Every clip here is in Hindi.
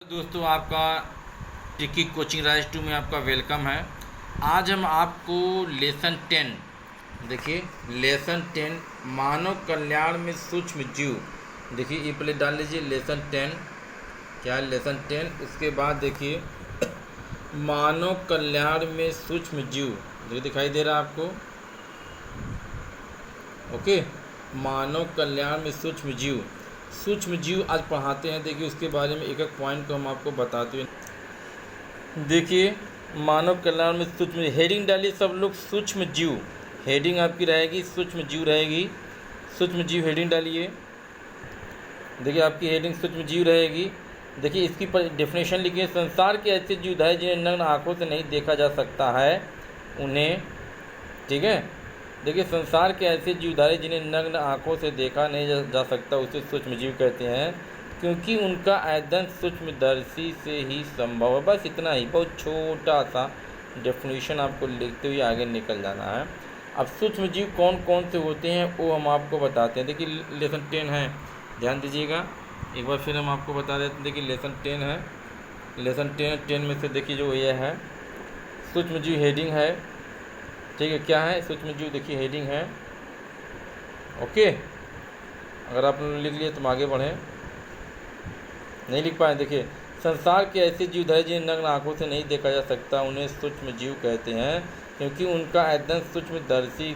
दोस्तों, आपका टिकी कोचिंग राइज 2 में आपका वेलकम है। आज हम आपको लेसन 10 देखिए, लेसन 10 मानव कल्याण में सूक्ष्म जीव। देखिए, ये पहले डाल लीजिए लेसन 10। क्या है लेसन 10? उसके बाद देखिए मानव कल्याण में सूक्ष्म जीव। देखिए दिखाई दे रहा है आपको? ओके, मानव कल्याण में सूक्ष्म जीव। सूक्ष्म जीव आज पढ़ाते हैं। देखिए उसके बारे में एक एक पॉइंट को हम आपको बताते हैं। देखिए मानव कल्याण में सूक्ष्म हेडिंग डालिए सब लोग, सूक्ष्म जीव। हेडिंग आपकी रहेगी सूक्ष्म जीव रहेगी। सूक्ष्म जीव हेडिंग डालिए। देखिए आपकी हेडिंग सूक्ष्म जीव रहेगी। देखिए इसकी डेफिनेशन लिखिए। संसार के ऐसे जीव है जिन्हें नग्न आंखों से नहीं देखा जा सकता है उन्हें, ठीक है। देखिए संसार के ऐसे जीवधारी जिन्हें नग्न आंखों से देखा नहीं जा सकता उसे सूक्ष्म जीव कहते हैं, क्योंकि उनका अध्ययन सूक्ष्मदर्शी से ही संभव है। बस इतना ही, बहुत छोटा सा डेफिनेशन आपको लिखते हुए आगे निकल जाना है। अब सूक्ष्म जीव कौन कौन से होते हैं वो हम आपको बताते हैं। देखिए लेसन 10 है, ध्यान दीजिएगा। एक बार फिर हम आपको बता देते हैं। देखिए लेसन 10 है। लेसन 10 में से देखिए जो ये है सूक्ष्म जीव हेडिंग है, ठीक है। क्या है सूक्ष्म जीव? देखिए हेडिंग है। ओके, अगर आप लिख लिए तो आगे बढ़ें। नहीं लिख पाए? देखिए संसार के ऐसे जीव है जिन्हें नग्न आंखों से नहीं देखा जा सकता उन्हें सूक्ष्म जीव कहते हैं, क्योंकि उनका अध्ययन सूक्ष्मदर्शी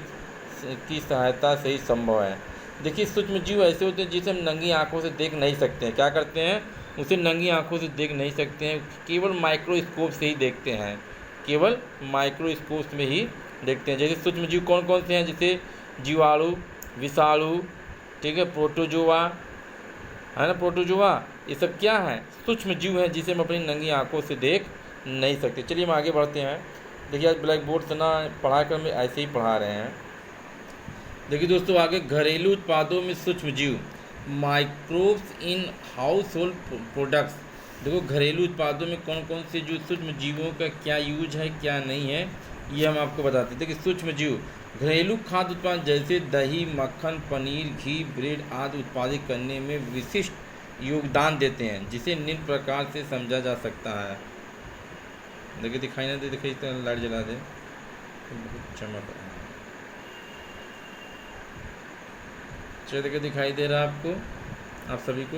की सहायता से ही संभव है। देखिए सूक्ष्म जीव ऐसे होते हैं जिसे हम नंगी आंखों से देख नहीं सकते हैं। क्या करते हैं? उसे नंगी आंखों से देख नहीं सकते हैं, केवल माइक्रोस्कोप से ही देखते हैं। केवल माइक्रोस्कोप में ही देखते हैं। जैसे सूक्ष्म जीव कौन कौन से हैं? जैसे जीवाणु, विषाणु, ठीक है, प्रोटोजोआ, है ना, प्रोटोजोआ, ये सब क्या है? सूक्ष्म जीव हैं जिसे हम अपनी नंगी आंखों से देख नहीं सकते। चलिए हम आगे बढ़ते हैं। देखिए आज ब्लैक बोर्ड से ना पढ़ा कर हम ऐसे ही पढ़ा रहे हैं। देखिए दोस्तों आगे, घरेलू उत्पादों में सूक्ष्म जीव, microbes in house hold products. देखो घरेलू उत्पादों में कौन कौन से जो सूक्ष्म जीवों का क्या यूज है क्या नहीं है ये हम आपको बताते हैं। देखिए सूक्ष्म जीव घरेलू खाद्य उत्पाद जैसे दही, मक्खन, पनीर, घी, ब्रेड आदि उत्पादित करने में विशिष्ट योगदान देते हैं, जिसे निम्न प्रकार से समझा जा सकता है। देखिए दिखाई ना दे, देखिए लाइट जला दे, चमक रहा है। चलिए देखिए दिखाई दे रहा है आपको, आप सभी को।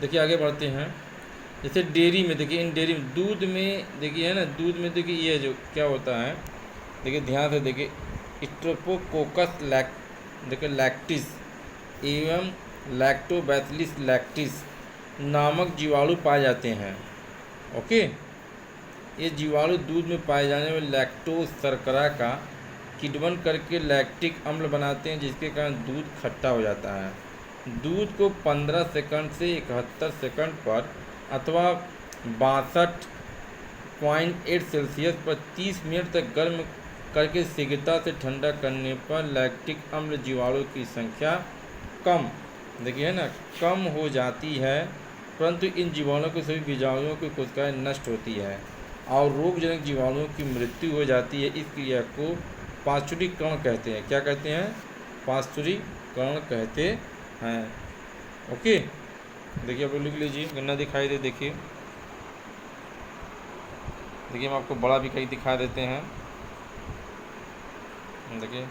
देखिए आगे बढ़ते हैं। जैसे डेयरी में, देखिए इन डेयरी में दूध में देखिए है ना, दूध में देखिए ये जो क्या होता है, देखिए ध्यान से देखिए, स्ट्रेप्टोकोकस देखिए लैक्टिस एवं लैक्टोबैसिलस लैक्टिस नामक जीवाणु पाए जाते हैं। ओके, ये जीवाणु दूध में पाए जाने वाले लैक्टोज शर्करा का किण्वन करके लैक्टिक अम्ल बनाते हैं, जिसके कारण दूध खट्टा हो जाता है। दूध को 15 सेकंड से 71 सेकंड पर अथवा 62.8 सेल्सियस पर 30 मिनट तक गर्म करके शीघ्रता से ठंडा करने पर लैक्टिक अम्ल जीवाणु की संख्या कम, देखिए है ना, कम हो जाती है, परंतु इन जीवाणुओं के सभी बीजाणुओं की कोशिकाएं नष्ट होती है और रोगजनक जीवाणुओं की मृत्यु हो जाती है। इस क्रिया को पार्श्विकरण कहते हैं। क्या कहते हैं? पार्श्विकरण कहते हैं। ओके, देखिए आप लिख लीजिए। गन्ना दिखाई दे, देखिए देखिए हम आपको बड़ा भी कहीं दिखा देते हैं। देखिए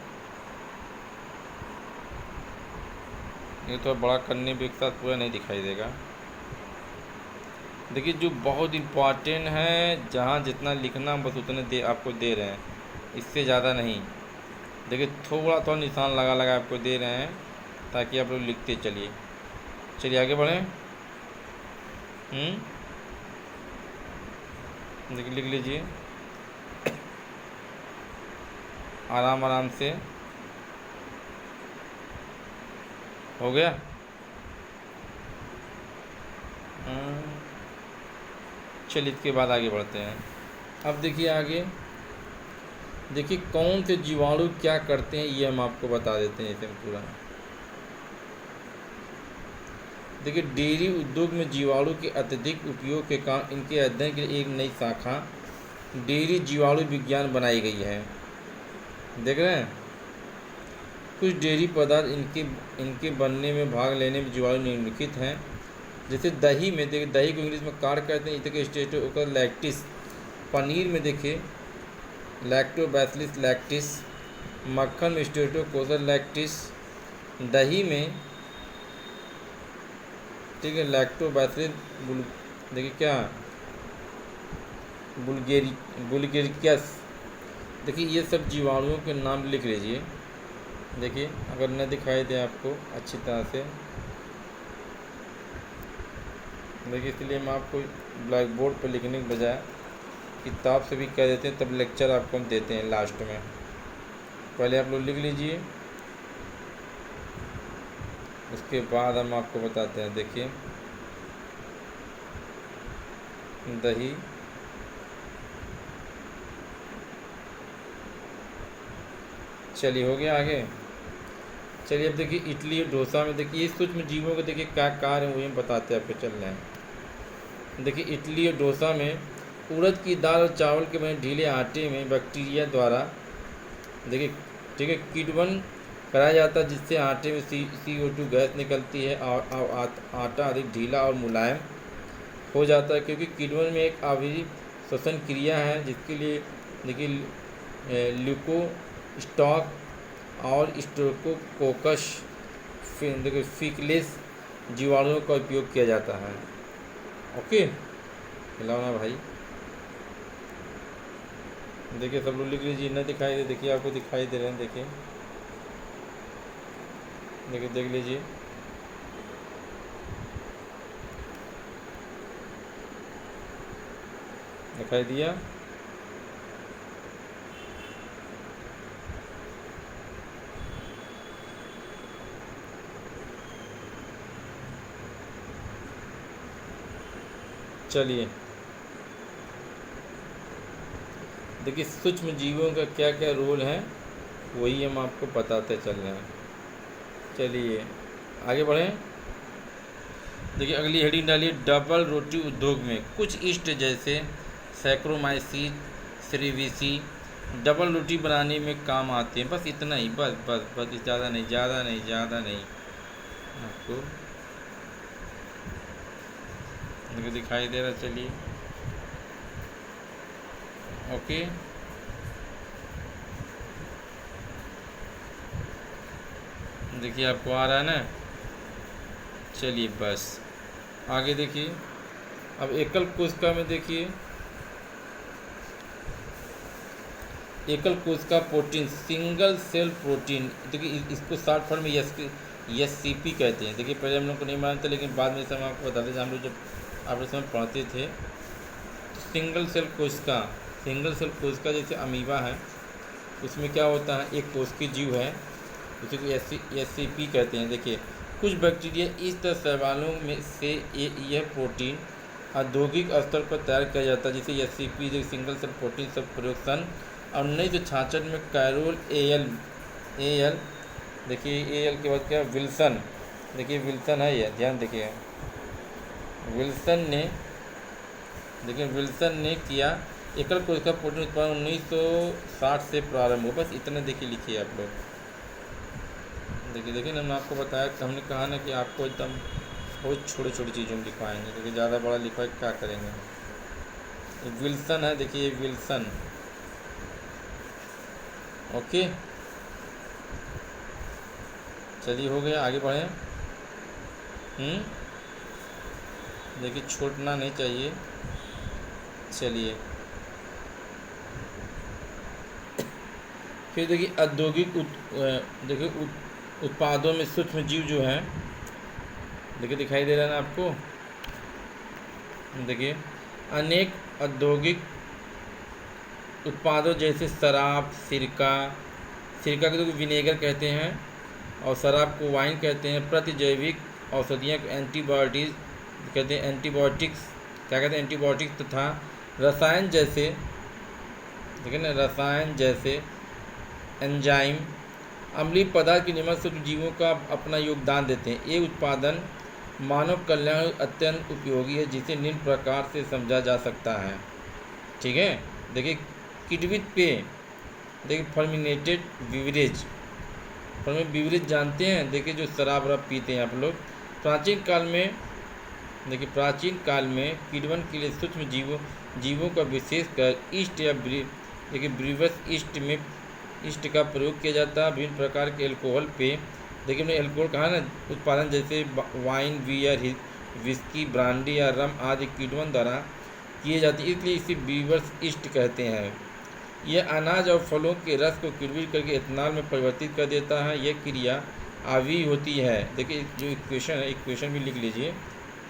ये तो बड़ा करने भी एक साथ पूरा नहीं दिखाई देगा। देखिए जो बहुत इम्पॉर्टेंट है, जहाँ जितना लिखना बस उतने दे आपको दे रहे हैं, इससे ज़्यादा नहीं। देखिए थोड़ा थोड़ा निशान लगा लगा आपको दे रहे हैं ताकि आप लोग लिखते चलिए। चलिए आगे बढ़ें। देखिए लिख लीजिए आराम आराम से। हो गया? चलिए इसके बाद आगे बढ़ते हैं। अब देखिए आगे, देखिए कौन से जीवाणु क्या करते हैं ये हम आपको बता देते हैं इसमें पूरा। देखिए डेयरी उद्योग में जीवाणु के अत्यधिक उपयोग के कारण इनके अध्ययन के लिए एक नई शाखा डेयरी जीवाणु विज्ञान बनाई गई है। देख रहे हैं? कुछ डेयरी पदार्थ इनके बनने में भाग लेने में जीवाणु निम्नलिखित हैं। जैसे दही में देखिए, दही को इंग्लिश में कार्ड कहते हैं, इस देखिए स्टेटो लैक्टिस। पनीर में देखिए लैक्टोबैसिलस लैक्टिस। मक्खन में स्टेटोकोकस लैक्टिस। दही में ठीक है लैक्टोबैसिलस देखिए क्या बुल्गेरिकस। देखिए ये सब जीवाणुओं के नाम लिख लीजिए। देखिए अगर न दिखाई दे आपको अच्छी तरह से, देखिए इसलिए हम आपको ब्लैक बोर्ड पर लिखने के बजाय किताब से भी कह देते हैं, तब लेक्चर आपको हम देते हैं लास्ट में। पहले आप लोग लिख लीजिए, उसके बाद हम आपको बताते हैं। देखिए दही, चलिए हो गया आगे। चलिए अब देखिए इडली और डोसा में देखिए ये सूक्ष्म जीवों के देखिए क्या कार्य हैं, वही हम बताते हैं आपको, चल रहे हैं। देखिए इडली और डोसा में उड़द की दाल और चावल के बने ढीले आटे में बैक्टीरिया द्वारा देखिए ठीक है कीटवन कराया जाता है, जिससे आटे में CO2 गैस निकलती है और आटा अधिक ढीला और मुलायम हो जाता है, क्योंकि कीटवन में एक आविरी श्वसन क्रिया है, जिसके लिए देखिए ल्यूकोस्टॉक और स्ट्रेप्टोकोकस देखिए फीकलिस जीवाणुओं का उपयोग किया जाता है। ओके, हिलाओ ना भाई। देखिए सब लोग लिख लीजिए, न दिखाई दे, देखिए आपको दिखाई दे रहे हैं। देखिए देखिए देख लीजिए, दिखाई दिया। चलिए देखिए सूक्ष्म जीवों का क्या क्या रोल है, वही हम आपको बताते चल रहे हैं। चलिए आगे बढ़ें। देखिए अगली हेडिंग डालिए, डबल रोटी उद्योग में कुछ ईस्ट जैसे सैक्रोमाइसीस सेरेविसी डबल रोटी बनाने में काम आते हैं। बस इतना ही, बस बस बस, ज़्यादा नहीं ज़्यादा नहीं ज़्यादा नहीं। आपको देखिए दिखाई दे रहा, चलिए ओके। देखिए आपको आ रहा है ना, चलिए बस आगे देखिए। अब एकल कोशिका में देखिए, एकल कोशिका प्रोटीन सिंगल सेल प्रोटीन, देखिए इसको शॉर्ट फॉर्म में SCP कहते हैं। देखिए पहले हम लोग को नहीं मानते, लेकिन बाद में हम आपको बताते थे, हम लोग जब आप लोग समय पढ़ते थे। तो सिंगल सेल कोशिका जैसे अमीबा है, उसमें क्या होता है, एक कोशिकीय जीव है, उसी को SCP कहते हैं। देखिए कुछ बैक्टीरिया इस तरह शैवालों में से यह प्रोटीन औद्योगिक स्तर पर तैयार किया जाता है, जिसे SCP जो सिंगल सेल प्रोटीन सब प्रयोग सन 1966 में कैरोल एल देखिए AL के बाद क्या विल्सन, देखिए विल्सन है ये, ध्यान देखिए विल्सन ने किया। एकल कोशिका प्रोटीन उत्पादन 1960 से प्रारंभ हो। बस इतना देखिए लिखिए आप लोग। देखिए हमने आपको बताया, हमने कहा ना कि आपको एकदम बहुत छोटी छोटी चीज़ों में लिखवाएंगे, क्योंकि ज़्यादा बड़ा लिखवा क्या करेंगे। विल्सन है, देखिए विल्सन। ओके चलिए हो गया, आगे बढ़ें। देखिए छोड़ना नहीं चाहिए। चलिए फिर देखिए औद्योगिक उत्पादों में सूक्ष्म जीव जो हैं, देखिए दिखाई दे रहा है ना आपको। देखिए अनेक औद्योगिक उत्पादों जैसे शराब, सिरका को तो विनेगर कहते हैं, और शराब को वाइन कहते हैं। प्रतिजैविक औषधियाँ एंटीबायोटिक्स कहते हैं, एंटीबायोटिक्स तथा रसायन जैसे, देखिए ना, रसायन जैसे एंजाइम अम्लीय पदार्थ के निर्माण सूक्ष्म जीवों का अपना योगदान देते हैं। ये उत्पादन मानव कल्याण अत्यंत उपयोगी है, जिसे निम्न प्रकार से समझा जा सकता है। ठीक है, देखिए किडविट पे देखिए फर्मिनेटेड बीवरेज जानते हैं, देखिए जो शराब पीते हैं आप लोग। प्राचीन काल में देखिए प्राचीन काल में किण्वन के लिए सूक्ष्म जीवों का विशेषकर ईस्ट या देखिए ब्रीवस ईस्ट का प्रयोग किया जाता है। विभिन्न प्रकार के अल्कोहल पे देखिए हमने अल्कोहल कहा ना, उत्पादन जैसे वाइन, बियर, विस्की, ब्रांडी या रम आदि किण्वन द्वारा किए जाते हैं, इसलिए इसे ब्रीवर्स ईस्ट कहते हैं। यह अनाज और फलों के रस को किण्वित करके इथेनॉल में परिवर्तित कर देता है। यह क्रिया आवी होती है। देखिए जो इक्वेशन है, इक्वेशन भी लिख लीजिए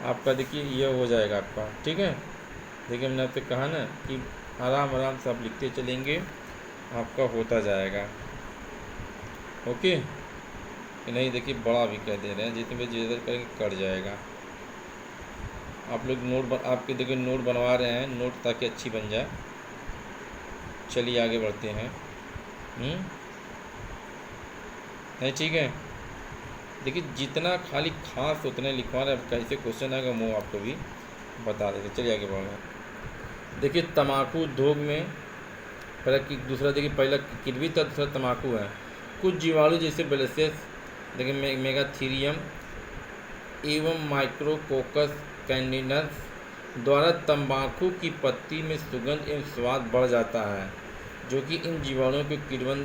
आपका, देखिए यह हो जाएगा आपका, ठीक है। देखिए हमने आपसे कहा ना कि आराम आराम से आप लिखते चलेंगे, आपका होता जाएगा। ओके, नहीं देखिए बड़ा भी कह दे रहे हैं, जितने भी ज़्यादा करेंगे कट जाएगा। आप लोग आपके देखिए नोट बनवा रहे हैं, नोट ताकि अच्छी बन जाए। चलिए आगे बढ़ते हैं। नहीं ठीक है, देखिए जितना खाली खास उतने लिखवा रहे हैं। अब कैसे क्वेश्चन आएगा वो आपको भी बता देते। चलिए आगे बढ़ रहे हैं। देखिए तम्बाकू उद्योग में दूसरा देखिए पहला किण्वित था, दूसरा तम्बाकू है। कुछ जीवाणु जैसे बैलेसियस, देखिए मेगाथीरियम एवं माइक्रोकोकस कैंडिनस द्वारा तंबाकू की पत्ती में सुगंध एवं स्वाद बढ़ जाता है, जो कि इन जीवाणुओं के किण्वन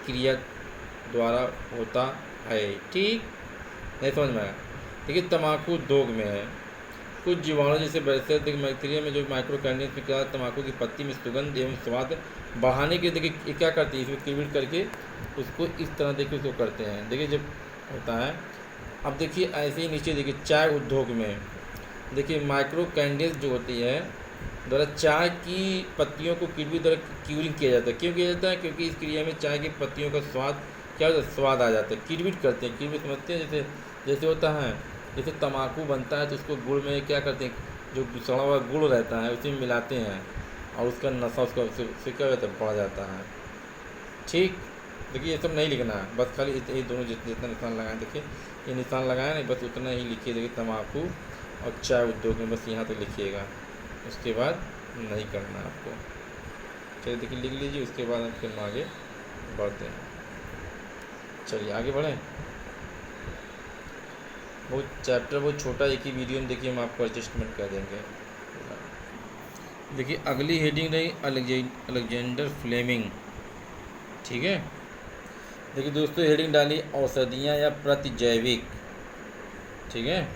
क्रिया द्वारा होता है। ठीक, नहीं समझ में आया। देखिए तम्बाकू उद्योग में है कुछ जीवाणु जैसे बैलेसियस, देखिए बैक्टीरिया में जो माइक्रो कैंडिनस में क्या तम्बाकू की पत्ती में सुगंध एवं स्वाद बढ़ाने के देखिए क्या करती है, इसमें किण्वित करके उसको इस तरह देखिए उसको करते हैं। देखिए जब होता है, अब देखिए ऐसे ही नीचे देखिए चाय उद्योग में देखिए माइक्रो कैंडिस जो होती है द्वारा चाय की पत्तियों को किण्वित द्वारा क्यूरिंग किया जाता है। क्यों किया जाता है? क्योंकि इस क्रिया में चाय की पत्तियों का स्वाद क्या होता है, स्वाद आ जाता है। किण्वित करते हैं, किण्वित समझते हैं, जैसे जैसे होता है, जैसे तम्बाकू बनता है तो उसको गुड़ में क्या करते हैं, जो सड़ा हुआ गुड़ रहता है उसी में मिलाते हैं और उसका नशा उससे क्या होता है, बढ़ जाता है। ठीक, देखिए ये सब नहीं लिखना है, बस खाली ये दोनों जितना निशान लगाएं, देखिए ये निशान लगाएं नहीं, बस उतना ही लिखिए। देखिए तम्बाकू और चाय उद्योग में बस यहाँ तक लिखिएगा, उसके बाद नहीं करना आपको। चलिए देखिए लिख लीजिए, उसके बाद हम फिर आगे बढ़ते हैं। चलिए आगे बढ़ें। वो चैप्टर बहुत छोटा, एक ही वीडियो में देखिए हम आपको एडजस्टमेंट कर देंगे। देखिए अगली हेडिंग रही अलेक्जेंडर फ्लेमिंग। ठीक है, देखिए दोस्तों हेडिंग डाली औषधियाँ या प्रतिजैविक। ठीक है,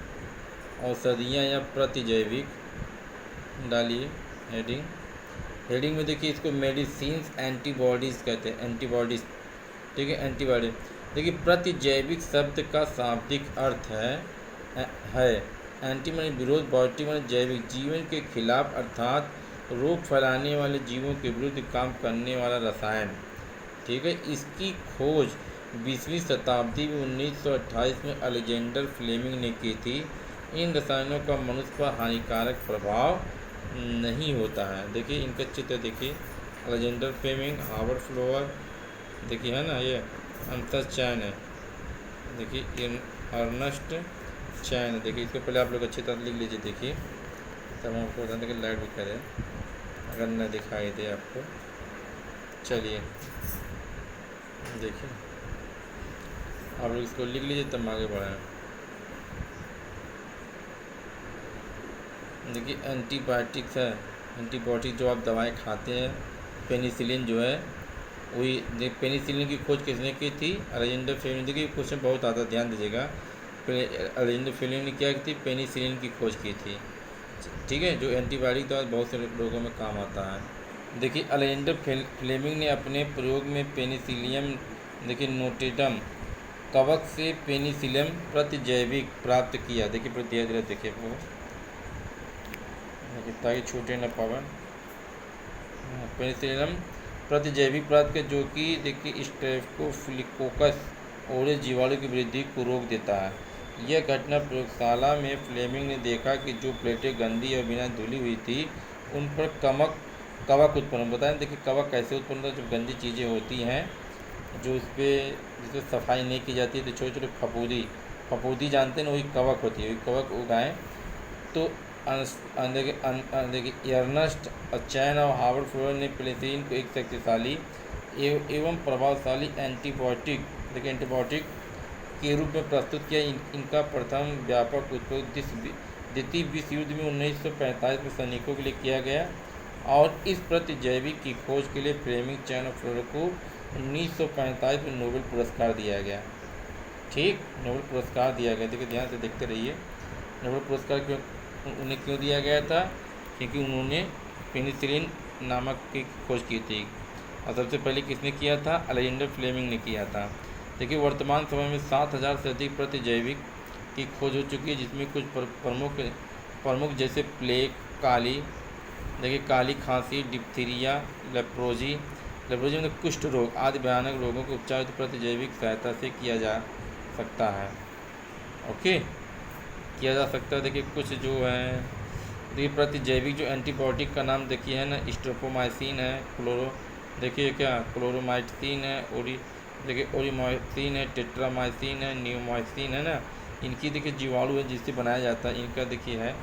औषधियाँ या प्रतिजैविक डालिए हेडिंग में। देखिए इसको मेडिसिन्स एंटीबॉडीज़ कहते हैं, एंटीबॉडीज़। ठीक है, एंटीबॉडी। देखिए प्रतिजैविक शब्द का शाब्दिक अर्थ है एंटी माने विरोध, बॉडी माने जैविक, जीवन के खिलाफ अर्थात रोग फैलाने वाले जीवों के विरुद्ध काम करने वाला रसायन। ठीक है, इसकी खोज 20वीं शताब्दी में 1928 में अलेक्जेंडर फ्लेमिंग ने की थी। इन रसायनों का मनुष्य पर हानिकारक प्रभाव नहीं होता है। देखिए इनका चित्र देखिए, अलेक्जेंडर फ्लेमिंग, हार्वर्ड फ्लोवर, देखिए है ना, ये अंतर चैन है। देखिए अर्नस्ट चैन, देखिए इसको पहले आप लोग अच्छी तरह लिख लीजिए। देखिए तब हम आपको बताते कि लाइट भी करें अगर न दिखाई दे आपको। चलिए देखिए आप लोग इसको लिख लीजिए तब आगे बढ़ाएं। देखिए एंटीबायोटिक्स है, एंटीबायोटिक जो आप दवाएं खाते हैं, पेनिसिलिन जो है वही। पेनिसिलिन की खोज किसने की थी? Alexander Fleming. देखिए क्वेश्चन बहुत ज़्यादा ध्यान दीजिएगा। अलेक्जेंडर फ्लेमिंग ने क्या की थी? पेनिसिलिन की खोज की थी। ठीक है, जो एंटीबायोटिक तो बहुत से लोगों में काम आता है। देखिए अलेक्जेंडर फ्लेमिंग ने अपने प्रयोग में पेनिसिलियम, देखिए नोटेडम कवक से पेनिसिलियम प्रतिजैविक प्राप्त किया। देखिए धीरे देखिए वो ताकि छूटे न पावन। पेनिसिलियम प्रतिजैविक प्राप्त किया, जो कि देखिए स्ट्रेप्टोकोकस ओरिस जीवाणु की वृद्धि को रोक देता है। यह घटना प्रयोगशाला में फ्लेमिंग ने देखा कि जो प्लेटें गंदी और बिना धुली हुई थी उन पर कवक उत्पन्न बताएं। देखिए कवक कैसे उत्पन्न होता है? जब गंदी चीज़ें होती हैं जो उस पर जिससे सफाई नहीं की जाती है तो छोटे छोटे फफूंदी जानते हैं ना, वही कवक होती है। वही कवक उगाएँ तो देखिए अर्नस्ट चैन और हार्वर्ड फ्लोवर ने पेनिसिलिन को एक शक्तिशाली एवं प्रभावशाली एंटीबायोटिक, देखिए एंटीबायोटिक के रूप में प्रस्तुत किया। इनका प्रथम व्यापक उपयोग द्वितीय विश्व युद्ध में 1945 में सैनिकों के लिए किया गया, और इस प्रतिजैविक की खोज के लिए फ्लेमिंग, चैन और फ्लोर को 1945 में नोबेल पुरस्कार दिया गया। ठीक, नोबेल पुरस्कार दिया गया। देखिए ध्यान से देखते रहिए। नोबेल पुरस्कार उन्हें क्यों दिया गया था? क्योंकि उन्होंने पेनिसिलिन नामक की खोज की थी। और सबसे पहले किसने किया था? अलेक्जेंडर फ्लेमिंग ने किया था। देखिए वर्तमान समय में 7,000 से अधिक प्रतिजैविक की खोज हो चुकी है, जिसमें कुछ प्रमुख जैसे प्लेग, काली खांसी, डिप्थीरिया, लेप्रोजी में कुष्ठ रोग आदि भयानक रोगों के उपचार प्रतिजैविक सहायता से किया जा सकता है। ओके, किया जा सकता है। देखिए कुछ जो है, देखिए प्रतिजैविक जो एंटीबायोटिक का नाम देखिए है ना, स्ट्रेप्टोमाइसिन है, क्लोरोमाइसिन है, ओरिमाइसिन है, टेट्रामाइसिन है, न्यूमाइसिन है ना। इनकी देखिए जीवाणु है जिससे बनाया जाता है। इनका देखिए है,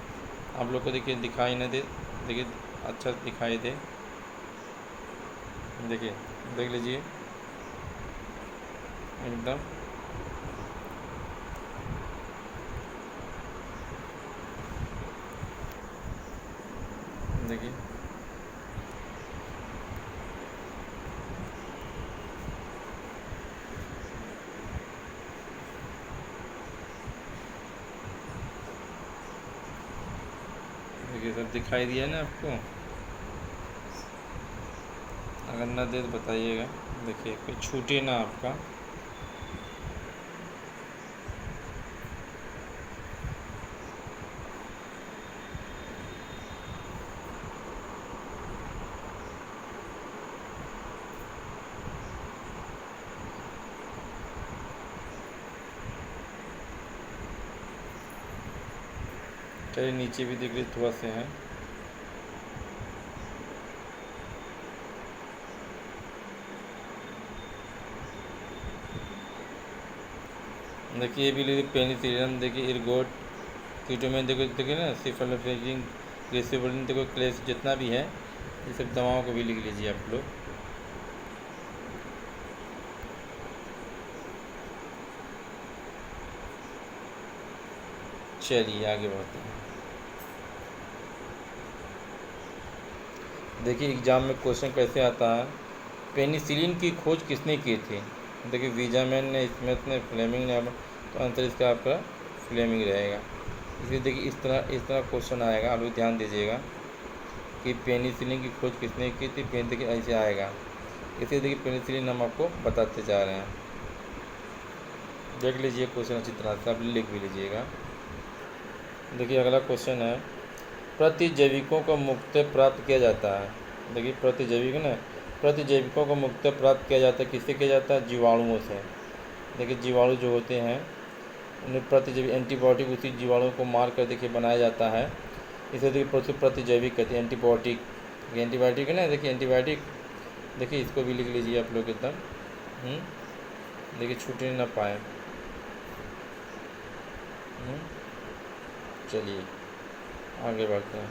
आप लोग को देखिए दिखाई न दे, देखिए अच्छा दिखाई दे, देखिए देख लीजिए एकदम। देखिए सब दिखाई दिया ना आपको? अगर ना दे तो बताइएगा। देखिए कोई छूटे ना आपका। चलिए नीचे भी देख लीजिए, थोड़ा से है। देखिए ये भी लीजिए पेनिसिलिन, देखिए इर्गोट, कीटोमेन, देखिए ना, सिफलोफेजिन, ग्लिसोबुलिन, देखो क्लेस, जितना भी है ये सब दवाओं को भी लिख लीजिए आप लोग। चलिए आगे बढ़ते हैं। देखिए एग्जाम में क्वेश्चन कैसे आता है, पेनिसिलिन की खोज किसने की थी? देखिए वीजामैन ने, स्मिथ ने, फ्लेमिंग ने। तो आंसर इसका आपका फ्लेमिंग रहेगा। इसलिए देखिए इस तरह क्वेश्चन आएगा, आप लोग ध्यान दीजिएगा कि पेनिसिलिन की खोज किसने की थी। देखिए ऐसे आएगा। इसलिए देखिए पेनिसिलिन हम आपको बताते जा रहे हैं। देख लीजिए क्वेश्चन अच्छी तरह से, आप लिख भी लीजिएगा। देखिए अगला क्वेश्चन है, प्रतिजैविकों को मुक्तः प्राप्त किया जाता है। देखिए प्रतिजैविकों को मुक्तः प्राप्त किया जाता है। किससे किया जाता है? जीवाणुओं से। देखिए जीवाणु जो होते हैं उन्हें प्रतिजैविक, एंटीबायोटिक उसी जीवाणुओं को मार कर देखिए बनाया जाता है। इसे देखिए प्रतिजैविक कहते हैं। एंटीबायोटिक है ना, देखिए एंटीबायोटिक, देखिए इसको भी लिख लीजिए आप लोग एकदम। देखिए छूटने ना पाए। चलिए आगे बढ़ते हैं।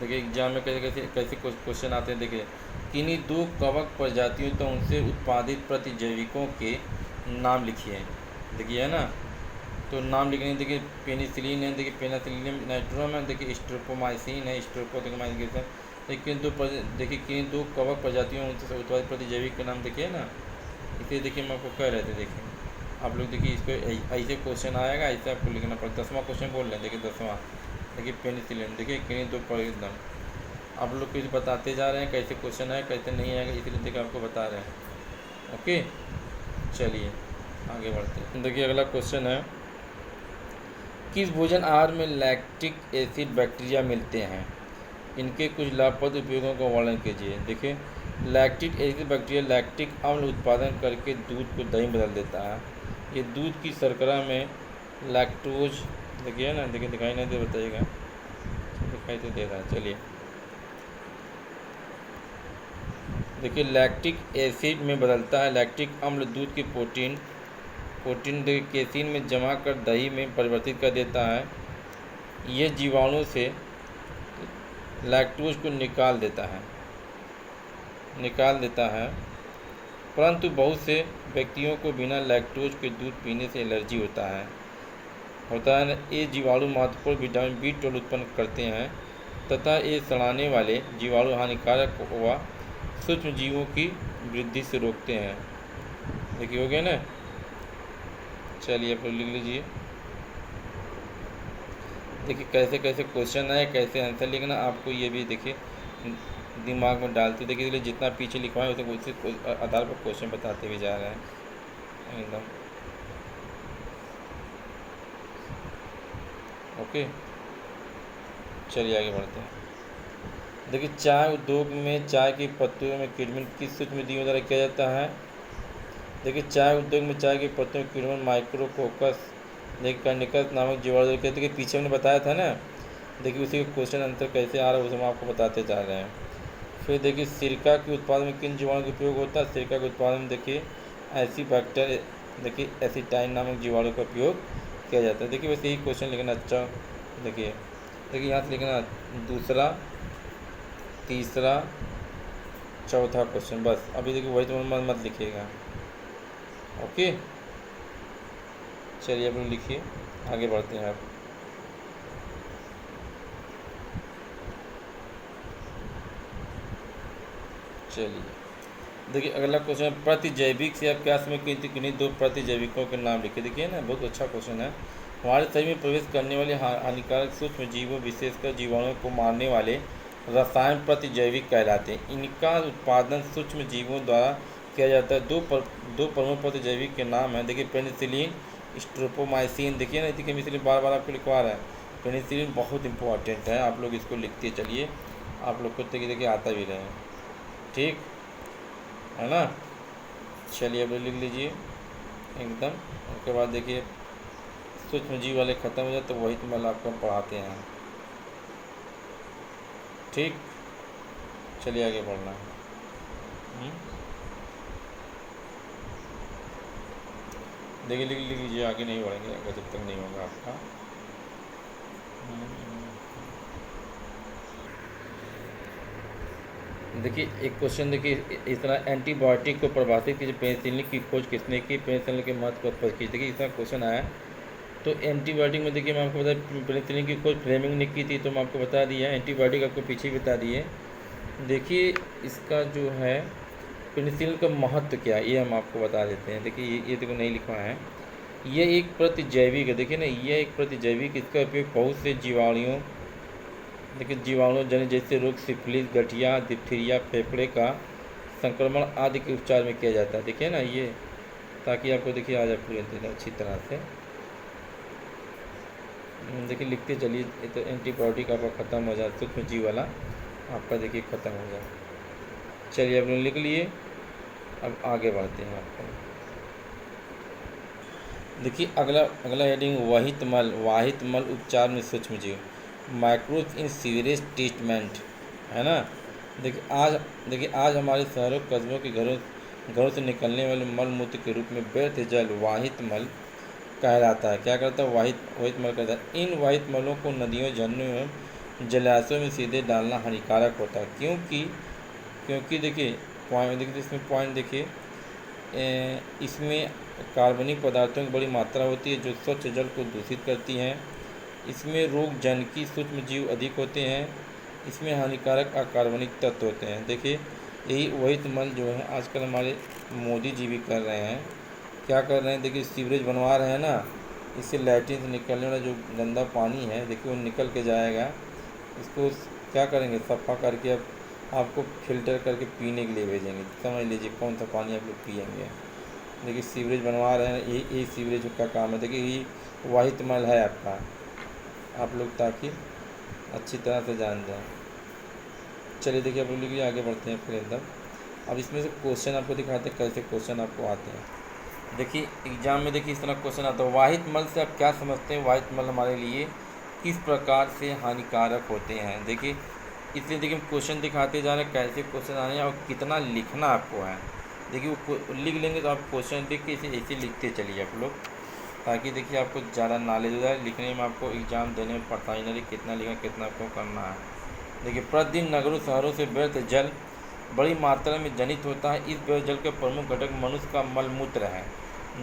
देखिए एग्जाम में कैसे क्वेश्चन आते हैं। देखिए किन्हीं 2 कवक प्रजातियों तो उनसे उत्पादित प्रतिजैविकों के नाम लिखिए। देखिए है ना, तो नाम लिखने। देखिए पेनिसिलिन है, देखिए पेनिसिलिन नाइट्रोम है, देखिए स्ट्रेप्टोमाइसिन है, स्ट्रेप्टोमाइसिन। लेकिन देखिए किन्हीं 2 कवक प्रजातियों उनसे उत्पादित प्रतिजैविक के नाम देखिए ना। इसलिए देखिए हम आपको कह रहे थे, देखिए आप लोग देखिए इसको ऐसे क्वेश्चन आएगा, ऐसे आपको लिखना पड़ेगा। 10वां क्वेश्चन बोल रहे हैं, देखिए 10वां, देखिए पेनिसिलिन, देखिए किन्हीं 2 एकदम आप लोग कुछ बताते जा रहे हैं कैसे क्वेश्चन है कैसे नहीं आएगा, इसलिए देखिए आपको बता रहे हैं। ओके चलिए आगे बढ़ते हैं। देखिए अगला क्वेश्चन है, किस भोजन आहार में लैक्टिक एसिड बैक्टीरिया मिलते हैं? इनके कुछ लाभप्रद उपयोगों का वर्णन कीजिए। देखिए लैक्टिक एसिड बैक्टीरिया लैक्टिक अम्ल उत्पादन करके दूध को दही बदल देता है। ये दूध की शर्करा में लैक्टोज, देखिए ना, देखिए दिखाई नहीं दे, बताइएगा। दिखाई तो दे रहा है। चलिए देखिए लैक्टिक एसिड में बदलता है। लैक्टिक अम्ल दूध के प्रोटीन देखिए केसिन में जमा कर दही में परिवर्तित कर देता है। ये जीवाणु से लैक्टोज को निकाल देता है, परंतु बहुत से व्यक्तियों को बिना लैक्टोज के दूध पीने से एलर्जी होता है। होता है ना, ये जीवाणु महत्वपूर्ण विटामिन B12 उत्पन्न करते हैं तथा ये सड़ाने वाले जीवाणु हानिकारक व सूक्ष्म जीवों की वृद्धि से रोकते हैं। देखिए हो गया ना। चलिए आप लिख लीजिए। देखिए कैसे कैसे क्वेश्चन आए, कैसे आंसर लिखना, आपको ये भी देखिए दिमाग में डालते। देखिए इसलिए जितना पीछे लिखवाएं तो उसी आधार पर क्वेश्चन बताते भी जा रहे हैं एकदम। ओके चलिए आगे बढ़ते हैं। देखिए चाय उद्योग में चाय की पत्तियों में किण्वन किस सूक्ष्म जीवों द्वारा किया जाता है। देखिए चाय उद्योग में चाय की पत्तियों में किण्वन माइक्रोकोकस देखिए कर्निकस नामक जीवाणु द्वारा किया। देखिए पीछे मैंने बताया था ना। देखिए उसी का क्वेश्चन आंसर कैसे आ रहा है उसे हम आपको बताते जा रहे हैं। फिर देखिए सिरका के उत्पादन में किन जीवाणु का उपयोग होता है। सिरका के उत्पादन में देखिए एसिबैक्टर देखिए एसिटाइन नामक जीवाणु का उपयोग किया जाता है। देखिए वैसे यही क्वेश्चन लिखना अच्छा। देखिए यहाँ से लिखना दूसरा, तीसरा, चौथा क्वेश्चन बस। अभी देखिए वही तो मत लिखिएगा। ओके चलिए अब लिखिए, आगे बढ़ते हैं आप। चलिए देखिए अगला क्वेश्चन, प्रतिजैविक से आप क्या समझ किन्हीं दो प्रतिजैविकों के नाम लिखे। देखिए ना बहुत अच्छा क्वेश्चन है। हमारे शरीर में प्रवेश करने वाले हानिकारक सूक्ष्म जीवों विशेषकर जीवाणुओं को मारने वाले रसायन प्रतिजैविक कहलाते हैं। इनका उत्पादन सूक्ष्म जीवों द्वारा किया जाता है। दो प्रमुख प्रतिजैविक के नाम हैं। देखिए पेनिसिलिन, स्ट्रोपोमाइसिन। देखिए ना देखिए इसलिए बार बार आपको लिखवा रहा है। पेनिसिलिन बहुत इंपॉर्टेंट है, आप लोग इसको लिखते चलिए, आप लोग को देखिए आता भी रहे। ठीक है ना। चलिए अब लिख लीजिए एकदम। उसके बाद देखिए सूक्ष्म जीव वाले ख़त्म हो जाए तो वही तो मतलब आपको पढ़ाते हैं। ठीक चलिए आगे बढ़ना है। देखिए लिख लीजिए, आगे नहीं बढ़ेंगे अगर जब तक नहीं होगा आपका। देखिए एक क्वेश्चन देखिए इस तरह, एंटीबायोटिक को परिभाषित कीजिए। पेनिसिलिन की खोज किसने की। पेनिसिलिन के महत्व को स्पष्ट कीजिए। देखिए इस तरह क्वेश्चन आया तो एंटीबायोटिक में देखिए मैं आपको बता, पेनिसिलिन की खोज फ्लेमिंग ने की थी तो मैं आपको बता दिया। एंटीबायोटिक आपको पीछे बता दिए। देखिए इसका जो है पेनिसिलिन का महत्व क्या है ये हम आपको बता देते हैं। देखिए ये देखो नहीं लिखा है। ये एक प्रतिजैविक है। देखिए ना ये एक प्रतिजैविक, इसका उपयोग बहुत से जीवाणुओं देखिए जीवाणु जनित जैसे रोग, सिफिलिस, गठिया, डिप्थीरिया, फेफड़े का संक्रमण आदि के उपचार में किया जाता है। देखिए ना ये, ताकि आपको देखिए आ जाए पूरी अच्छी तरह से। देखिए लिखते चलिए, ये तो एंटीबायोटिक आपका ख़त्म हो जाए, सूक्ष्म जीव वाला आपका देखिए ख़त्म हो जाए। चलिए अब लिख लिए, अब आगे बढ़ते हैं आपको। देखिए अगला हेडिंग वाहित मल उपचार में सूक्ष्म जीव, माइक्रोब्स इन सीवरेज ट्रीटमेंट है ना। देखिए आज हमारे शहरों कस्बों के घरों से निकलने वाले मल मूत्र के रूप में व्यर्थ जल वाहित मल कहलाता है। क्या करता है, वाहित मल कहता है। इन वाहित मलों को नदियों, झरनों एवं जलाशयों में सीधे डालना हानिकारक होता है, क्योंकि देखिए इसमें पॉइंट देखिए, इसमें कार्बनिक पदार्थों की बड़ी मात्रा होती है जो स्वच्छ जल को दूषित करती हैं। इसमें रोग जनकी सूक्ष्म जीव अधिक होते हैं। इसमें हानिकारक अकार्बनिक तत्व होते हैं। देखिए यही वही मल जो है आजकल हमारे मोदी जी भी कर रहे हैं। क्या कर रहे हैं, देखिए सीवरेज बनवा रहे हैं ना, इससे लैट्रिन से निकलने वाला जो गंदा पानी है देखिए वो निकल के जाएगा। इसको क्या करेंगे, सफ़ा करके अब आपको फिल्टर करके पीने के लिए भेजेंगे। समझ लीजिए कौन सा पानी आप लोग पिएंगे। देखिए सीवरेज बनवा रहे हैं, यही सीवरेज का काम है। देखिए ये वाहित मल है आपका, आप लोग ताकि अच्छी तरह से जान जाएं। चलिए देखिए आप लोग आगे बढ़ते हैं फिर एकदम। अब इसमें से क्वेश्चन आपको दिखाते हैं कैसे क्वेश्चन आपको आते हैं। देखिए एग्जाम में देखिए इस तरह क्वेश्चन आता है, वाहित मल से आप क्या समझते हैं, वाहित मल हमारे लिए किस प्रकार से हानिकारक होते हैं। देखिए इसलिए देखिए क्वेश्चन दिखाते जा रहे हैं कैसे क्वेश्चन आने हैं और कितना लिखना आपको है। देखिए वो लिख लेंगे तो आप क्वेश्चन देख के ऐसे लिखते चलिए आप लोग, ताकि देखिए आपको ज़्यादा नॉलेज हो जाए। लिखने में आपको एग्ज़ाम देने में परेशानी नहीं, कितना लिखना कितना आपको करना है। देखिए प्रतिदिन नगरों शहरों से व्यर्थ जल बड़ी मात्रा में जनित होता है। इस व्यर्थ जल के प्रमुख घटक मनुष्य का मल मूत्र है।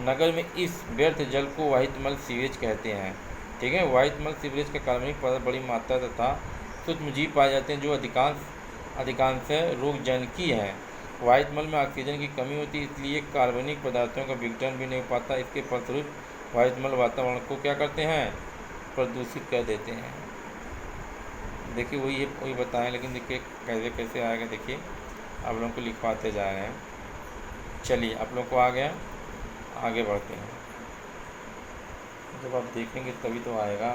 नगर में इस व्यर्थ जल को वाहित मल सीवेज कहते हैं। ठीक है। वायु मल सीवरेज का कार्बनिक पदार्थ बड़ी मात्रा तथा सूक्ष्म जीव पाए जाते हैं जो अधिकांश रोगजनकी हैं। वायु मल में ऑक्सीजन की कमी होती है, इसलिए कार्बनिक पदार्थों का विघटन भी नहीं हो पाता। इसके फलस्वरूप वायु मल वातावरण को क्या करते हैं, प्रदूषित कर देते हैं। देखिए वही बताएं, लेकिन देखिए कैसे कैसे आएगा, देखिए आप लोगों को लिखवाते जा रहे हैं। चलिए आप लोग को आ गया, आगे बढ़ते हैं। जब आप देखेंगे तभी तो आएगा।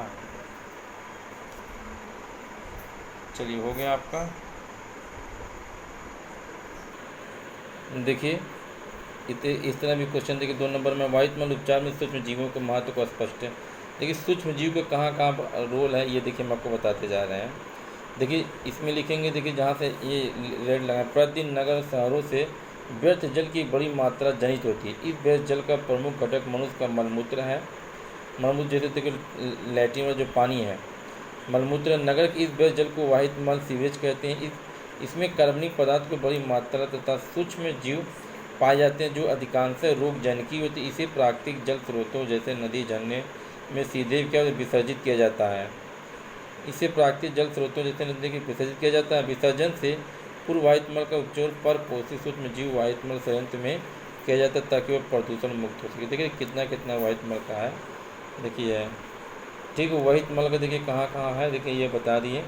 चलिए हो गया आपका। देखिए इस तरह भी क्वेश्चन देखिए 2 नंबर में वायुमल उपचार में सूक्ष्म जीवों के महत्व को स्पष्ट है। देखिए सूक्ष्म जीव का कहाँ कहाँ रोल है ये देखिए हम आपको बताते जा रहे हैं। देखिए इसमें लिखेंगे, देखिए जहाँ से ये रेड लगा, प्रतिदिन नगर शहरों से व्यर्थ जल की बड़ी मात्रा जनित होती है। इस व्यर्थ जल का प्रमुख घटक मनुष्य का मलमूत्र है। मलमूत्र जैसे देखिए लैट्रिन में जो पानी है मलमूत्र। नगर के इस व्यर्थ जल को वाहित मल सीवेज कहते हैं। इसमें कार्बनिक पदार्थ की बड़ी मात्रा तथा सूक्ष्म जीव पाए जाते हैं जो अधिकांश रोगजनकी होती है। इसे प्राकृतिक जल स्रोतों जैसे नदी झरने में सीधे क्या विसर्जित किया जाता है। इसे प्राकृतिक जल स्रोतों जैसे नदी के विसर्जित किया जाता है। विसर्जन से पूर्व वायुमल का उपचार पर पोषित सूक्ष्म जीव वायुमल संयंत्र में किया जाता है ताकि वह प्रदूषण मुक्त हो सके। देखिए कितना वायुमल का है, देखिए ठीक है। वायुमल का देखिए कहाँ है, देखिए ये बता दिए।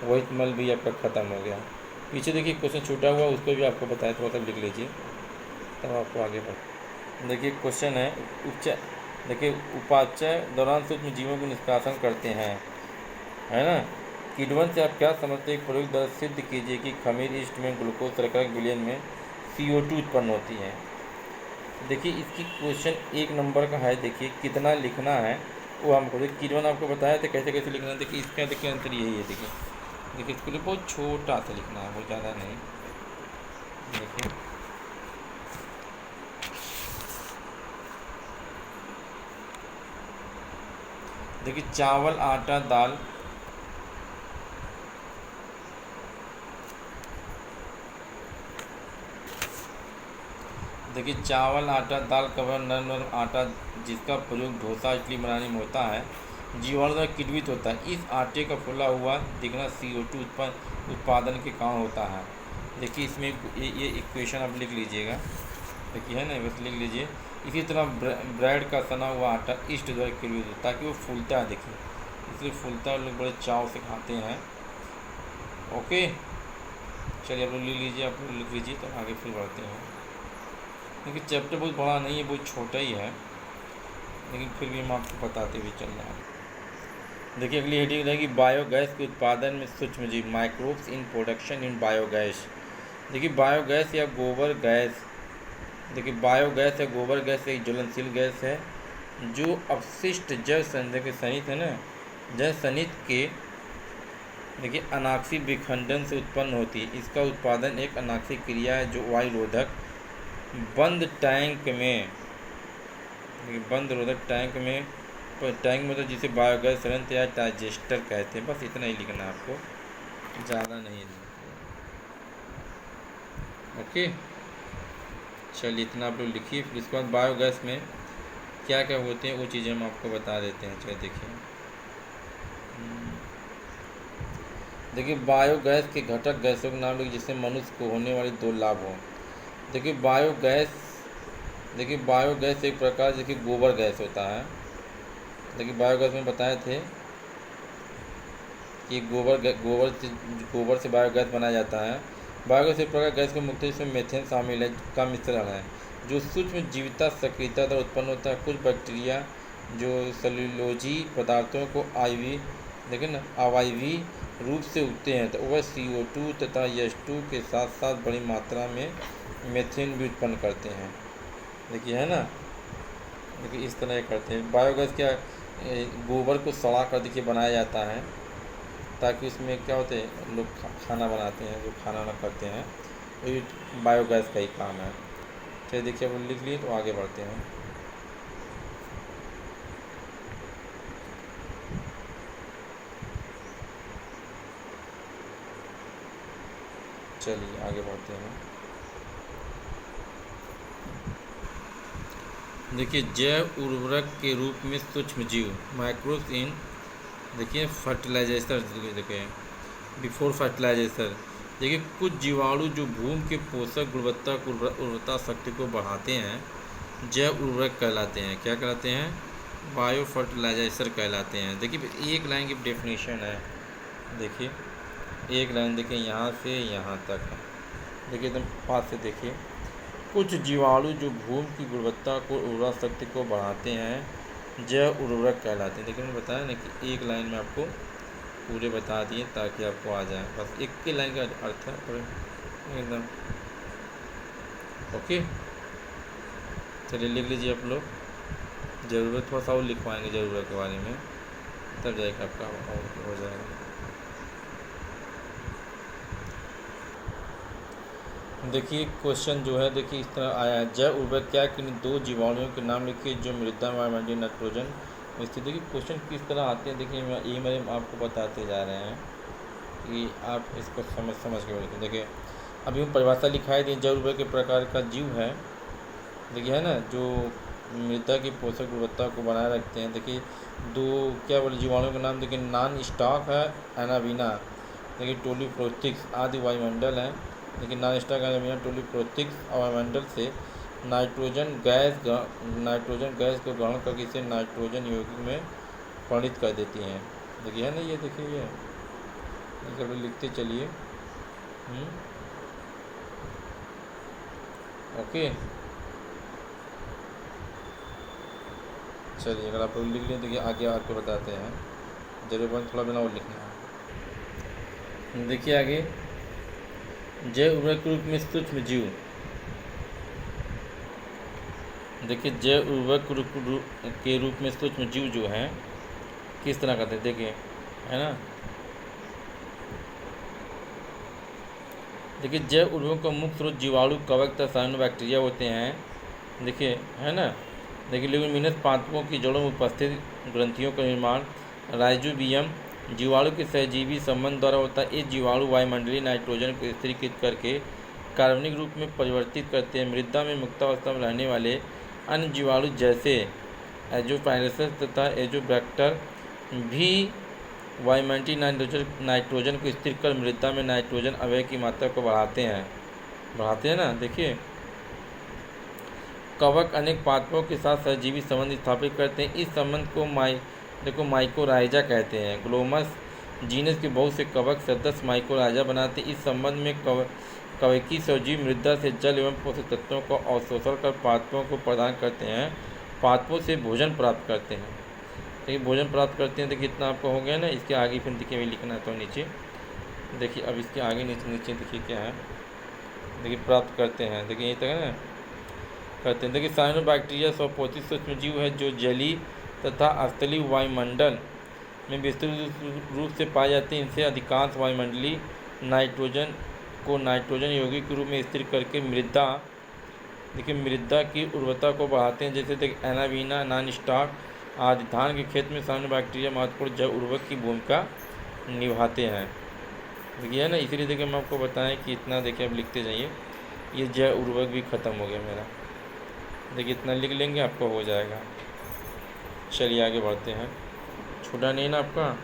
वायुमल भी आपका ख़त्म हो गया। पीछे देखिए क्वेश्चन छूटा हुआ उसको भी आपको बताया, थोड़ा सा लिख लीजिए तब आपको आगे बढ़। देखिए क्वेश्चन है उपचार, देखिए उपाचार दौरान सूक्ष्म जीवों को निष्कासन करते हैं, है ना। किण्वन से आप क्या समझते हैं, प्रयोग द्वारा सिद्ध कीजिए कि खमीर ईस्ट में ग्लूकोज शर्करा विलयन में CO2 उत्पन्न होती है। देखिए इसकी क्वेश्चन 1 नंबर का है, देखिए कितना लिखना है वो हमको। देखिए किण्वन आपको बताया था कैसे कैसे लिखना है। देखिए इसका देखिए आंसर यही है। देखिए इसके लिए बहुत छोटा सा लिखना है, बहुत ज़्यादा नहीं। देखिए चावल आटा दाल, देखिए चावल आटा दाल कवर नरम आटा जिसका प्रयोग डोसा इडली बनाने में होता है जीवाणु द्वारा किण्वित होता है। इस आटे का फूला हुआ दिखना CO2 उत्पादन के कारण होता है। देखिए इसमें ये इक्वेशन आप लिख लीजिएगा, देखिए है ना, बस लिख लीजिए। इसी तरह ब्रेड का सना हुआ आटा ईस्ट द्वारा किण्वित होता है ताकि वो फूलता है, देखिए इसलिए फूलता है, लोग बड़े चाव से खाते हैं। ओके चलिए आप लोग लिख लीजिए, आप लोग लिख लीजिए तो आगे फिर बढ़ते हैं। क्योंकि चैप्टर बहुत बड़ा नहीं है, बहुत छोटा ही है, लेकिन फिर भी हम आपको बताते हुए चल रहे हैं। देखिए अगली हेडिंग रहेगी बायोगैस के उत्पादन में सूक्ष्मजीव, microbes in production in biogas. देखिए बायोगैस या गोबर गैस, देखिए बायोगैस या गोबर गैस एक ज्वलनशील गैस है जो अपशिष्ट जैव सनित है ना, जैव सनित के देखिए अनाक्षी विखंडन से उत्पन्न होती है। इसका उत्पादन एक अनाक्षी क्रिया है जो वायुरोधक बंद टैंक में, बंद रोधक टैंक में तो जिसे बायोगैस संयंत्र या डाइजेस्टर कहते हैं। बस इतना ही लिखना है आपको, ज़्यादा नहीं लिखना। ओके चलिए इतना आप लोग लिखिए। फिर इसके बाद बायोगैस में क्या क्या होते हैं वो चीज़ें हम आपको बता देते हैं। चलिए देखिए बायोगैस के घटक गैसों के नाम लिखिए जिससे मनुष्य को होने वाले 2 लाभ हों। देखिए बायोगैस एक प्रकार देखिए गोबर गैस होता है। देखिए बायोगैस में बताए थे कि गोबर से बायोगैस बनाया जाता है। बायोगैस एक प्रकार गैस के मुक्त है जिसमें मीथेन शामिल है का मिश्रण है जो सूक्ष्म जीविता सक्रियता द्वारा उत्पन्न होता है। कुछ बैक्टीरिया जो सेलुलोजी पदार्थों को अवायवीय रूप से उगते हैं तो वह CO2 तथा H2 के साथ साथ बड़ी मात्रा में मीथेन भी उत्पन्न करते हैं। देखिए है ना, देखिए इस तरह करते हैं। बायोगैस क्या गोबर को सड़ा कर देखिए बनाया जाता है ताकि उसमें क्या होते हैं लोग खाना बनाते हैं, जो खाना ना करते हैं वही बायोगैस का ही काम है। चलिए देखिए अब लिख लिए तो आगे बढ़ते हैं। चलिए आगे बढ़ते हैं। देखिए जैव उर्वरक के रूप में सूक्ष्म जीव माइक्रोस इन, देखिए फर्टिलाइजेशन, देखिए बिफोर फर्टिलाइजेशन, देखिए कुछ जीवाणु जो भूमि के पोषक गुणवत्ता को उर्वरता शक्ति को बढ़ाते हैं जैव उर्वरक कहलाते हैं। क्या कहलाते हैं? बायो फर्टिलाइजर कहलाते हैं। देखिए एक लाइन की डेफिनेशन है, देखिए एक लाइन देखिए यहाँ से यहाँ तक है, देखिए एकदम पास से देखिए। कुछ जीवाणु जो भूमि की गुणवत्ता को उर्वरा शक्ति को बढ़ाते हैं जैव उर्वरक कहलाते हैं। देखिए मैंने बताया ना कि एक लाइन में आपको पूरे बता दिए ताकि आपको आ जाए, बस एक ही लाइन का अर्थ है पूरे एकदम। ओके चलिए लिख लीजिए आप लोग, ज़रूरत थोड़ा सा और लिखवाएंगे ज़रूरत के बारे में, तब जाएगा आपका हो जाएगा। देखिए क्वेश्चन जो है देखिए इस तरह आया है, जैव उर्वरक क्या कि दो जीवाणुओं के नाम लिखिए जो मृदा वायुमंडलीय नाइट्रोजन स्थिति। देखिए क्वेश्चन किस तरह आते हैं, देखिए ये मेरे आपको बताते जा रहे हैं कि आप इसको समझ के बोलते। देखिए अभी हम परिभाषा लिखाई दी, जैव उर्वरक के प्रकार का जीव है, देखिए है ना, जो मृदा की पोषक गुणवत्ता को बनाए रखते हैं। देखिए दो क्या बोले जीवाणुओं का नाम, देखिए नॉन स्टॉक है एनाबीना, देखिए टोलीफ्लोस्टिक्स आदि वायुमंडल है। लेकिन नॉन स्टॉक एनाबीना टोलीफ्लोस्टिक्स वायुमंडल से नाइट्रोजन गैस को ग्रहण करके इसे नाइट्रोजन यौगिक में परिणित कर देती हैं। देखिए है ना, ये देखिए ये कभी लिखते चलिए। ओके चलिए अगर आप लोग लिख लें देखिए आगे आपको बताते हैं, जरूर थोड़ा बिना और लिखना है। देखिए आगे जैव उर्वरक के रूप में सूक्ष्म जीव, देखिए जैव उर्वरक के रूप में सूक्ष्म जीव जो हैं किस तरह करते हैं, देखिए है ना। देखिए जैव उर्वरकों का मुख्य स्रोत जीवाणु, कवक तथा साइनोबैक्टीरिया होते हैं। देखिए है ना, देखिए लेगुमिनस पादपों की जड़ों में उपस्थित ग्रंथियों का निर्माण राइजोबियम जीवाणु के सहजीवी संबंध द्वारा होता है। इस जीवाणु वायुमंडलीय नाइट्रोजन को स्थिरीकृत करके कार्बनिक रूप में परिवर्तित करते हैं। मृदा में मुक्तावस्था में रहने वाले अन्य जीवाणु जैसे एजोफाइलस तथा एजोबैक्टर भी वायुमंडलीय नाइट्रोजन को स्थिर कर मृदा में नाइट्रोजन अवयव की मात्रा को बढ़ाते हैं ना। देखिए कवक अनेक पादपों के साथ सहजीवी संबंध स्थापित करते हैं। इस संबंध को माइकोराइजा कहते हैं। ग्लोमस जीनस के बहुत से कवक सदस्य माइकोराइजा बनाते हैं। इस संबंध में कवकी सहजीवी मृदा से जल एवं पोषक तत्वों को अवशोषण कर पादपों को प्रदान करते हैं, पादपों से भोजन प्राप्त करते हैं। देखिए भोजन प्राप्त करते हैं, देखिए इतना आपको हो गया ना। इसके आगे फिर देखिए लिखना है तो नीचे देखिए, अब इसके आगे नीचे देखिए क्या है, देखिए प्राप्त करते हैं, देखिए यही तक है ना करते हैं। देखिए साइनोबैक्टीरिया स्वपोषित सूक्ष्म जीव है जो जलीय तथा स्थलीय वायुमंडल में विस्तृत रूप से पाए जाते हैं। इनसे अधिकांश वायुमंडलीय नाइट्रोजन को नाइट्रोजन यौगिक के रूप में स्थिर करके मृदा की उर्वरता को बढ़ाते हैं। जैसे देखिए एनाबीना, नॉन स्टॉक आदि। धान के खेत में साइनोबैक्टीरिया महत्वपूर्ण जैव उर्वरक की भूमिका निभाते हैं। देखिए है ना, इसीलिए देखिए हम आपको बताएं कि इतना देखिए अब लिखते जाइए। ये जैव उर्वरक भी ख़त्म हो गया मेरा, देखिए इतना लिख लेंगे आपको हो जाएगा। चलिए आगे बढ़ते हैं, छूटा नहीं ना आपका।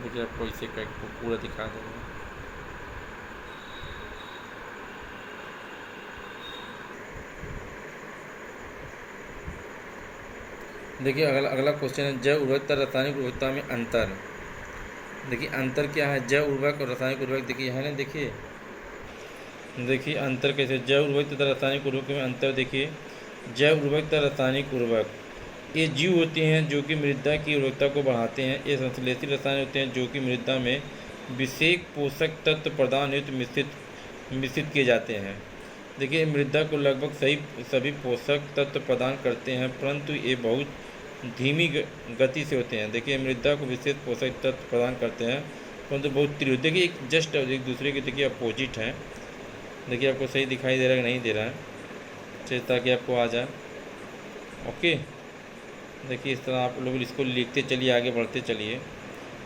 देखिए आपको इसे पूरा दिखा देंगे। देखिए अगला क्वेश्चन है जैव उर्वरकता रासायनिक उर्वरकता में अंतर। देखिए अंतर क्या है जैव उर्वरक और रासायनिक उर्वरक, देखिए है ना। देखिए अंतर कैसे, जैव उर्वरक तथा रासायनिक उर्वरक में अंतर। देखिए जैव उर्वरक तथा रासायनिक उर्वरक ये जीव होते हैं जो कि मृदा की उर्वरकता को बढ़ाते हैं। ये संश्लेषित रसायन होते हैं जो कि मृदा में विशेष पोषक तत्व प्रदान हेतु मिश्रित किए जाते हैं। देखिए मृदा को लगभग सभी पोषक तत्व प्रदान करते हैं, परंतु ये बहुत धीमी गति से होते हैं। देखिए मृदा को विशेष पोषक तत्व प्रदान करते हैं परंतु बहुत तीव्र। देखिए एक दूसरे के देखिए अपोजिट हैं। देखिए आपको सही दिखाई दे रहा है कि नहीं दे रहा है, चलिए ताकि आपको आ जाए। ओके देखिए इस तरह आप लोग इसको लिखते चलिए, आगे बढ़ते चलिए।